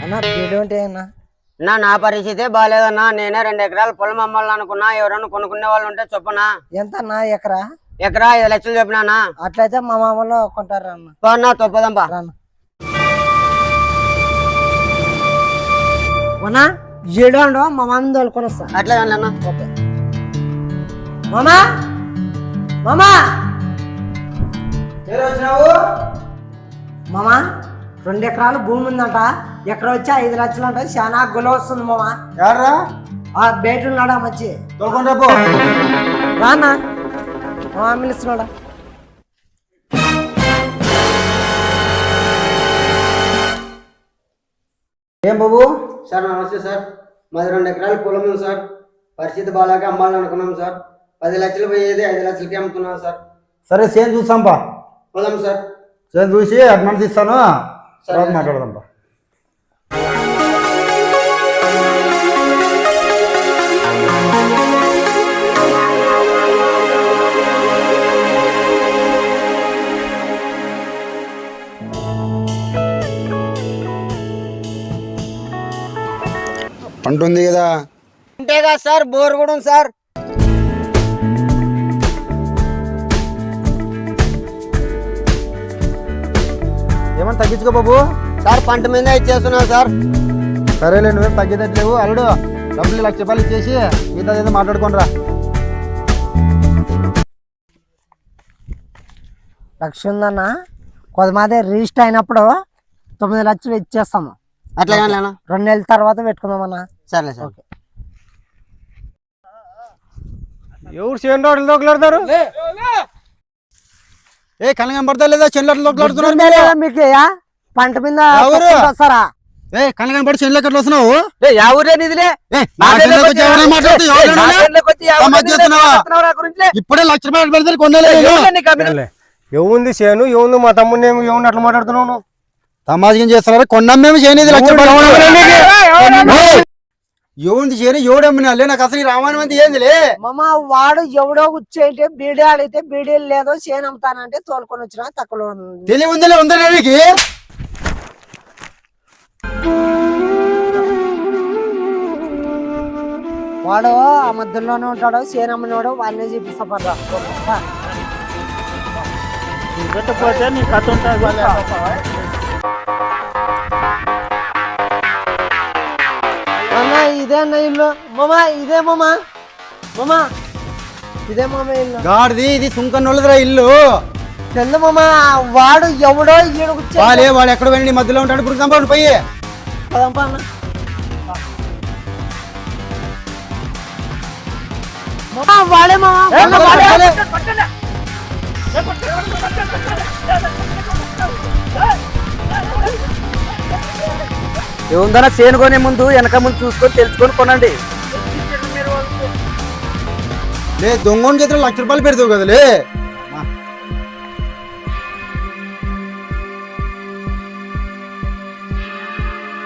అన్నా బీడు అన్నా నా పరిస్థితి బాగాలేదన్నా. నేనే 2 ఎకరాలు పొలం అమ్మాలని అనుకున్నా. ఎవరైనా కొనుక్కునే వాళ్ళు ఉంటే చొప్పున. ఎంత అన్నా ఎకరా? ఎకరా 5 లక్షలు చెప్పినా. అట్లయితే మా మామూలు కొంటారు అన్న. పోన్నా తొప్పదంపా. అన్నా ఏడు అండు మా మామ తోలుకొని వస్తా. అట్లే అన్న. ఓకే మామా మామా మామా 2 ఎకరాలు భూమి ఉందంట. ఎకరా వచ్చి 5 లక్షలు అంట. చాలా గుల వస్తుంది మామా. ఎవరా బయట ఉన్నాడా మంచి తోలుకొని రేపు రానా పిలుస్తున్నాడా? ఏం బాబు? సార్ నమస్తే సార్. మాది 2 ఎకరాలు పొలం ఉంది సార్. పరిస్థితి బాగాలేక అమ్మాలని అనుకున్నాం సార్. 10 లక్షలు పోయేది 5 లక్షలకి అమ్ముతున్నాం సార్. సరే చేను చూస్తాంపా. పొలం సార్. చేను చూసి అడ్వాన్స్ ఇస్తాను, తర్వాత మాట్లాడదాంపా. అంటుంది కదా అంతేగా సార్, బోర్ కూడా ఉంది సార్. ఏమన్నా తగ్గించుకో బాబు. సార్ పంట మీద ఇచ్చేస్తున్నాం సార్. సరేలే, నువ్వేం తగ్గేటట్లేవు. అల్లుడు డబ్బులు 1 లక్ష రూపాయలు ఇచ్చేసి మిగతా ఏదో మాట్లాడుకోనరా. లక్ష ఉందన్న. కొద్దిమాదే రిజిస్టర్ అయినప్పుడు 9 లక్షలు ఇచ్చేస్తాము. అట్లా 2 నెలల తర్వాత పెట్టుకుందామన్నా. సరే సార్. ఎవరు చేను రోడ్లు దొక్కలాడతారు? ఏ కనగం పడతా లేదా? చెన్లట్లు దొక్కలాడుతున్నారు మీకు పంట మీద వస్తారా? ఏ కనగం పడి చెన్లు ఎక్కడ వస్తున్నావు? ఇప్పుడే 1 లక్ష రూపాయలు పెడితే కొనలేదు. ఏముంది చేను, ఏముంది మా తమ్ముడు ఏముంది అట్లా మాట్లాడుతున్నావు? సమాజం చేస్తున్నారు. కొన్నాం మేము చేయని 1 లక్ష ఎవరిది చేయని ఎవడమ్మినాలే. నాకు అసలు ఈ రామాయణం అంతా ఏందిలే. మామ వాడు ఎవడో కూర్చోంటే బీడీ ఆడితే బీడీలు లేదో చేను అమ్ముతానంటే తోలుకొని వచ్చినా తక్కువ తెలివి ఉందిలే. ఉందడానికి వాడు ఆ మధ్యలోనే ఉంటాడు. చేను అమ్మినోడు వాడినే చూపిస్తా పడ్డా. చూపెట్టకపోతే నీ కథ ఉంటుంది. అన్నా ఇదే అన్న ఇల్లు. మామా ఇదే మామా. మామా ఇదే మామ ఇల్లు. గాడిది ఇది సుంకన్నోళ్ళదిరా ఇల్లు. తెల్లు మామా. వాడు ఎవడో వాళ్ళే వాడు ఎక్కడ పోయిన మధ్యలో ఉంటాడు. ఇప్పుడు సంపాడు పోయి వాడే మామా. ఏముందన్నా చేను కొనే ముందు వెనక ముందు చూసుకొని తెలుసుకొని కొనండి. లే దొంగని చేతిలో 1 లక్ష రూపాయలు పెడతావు కదలే.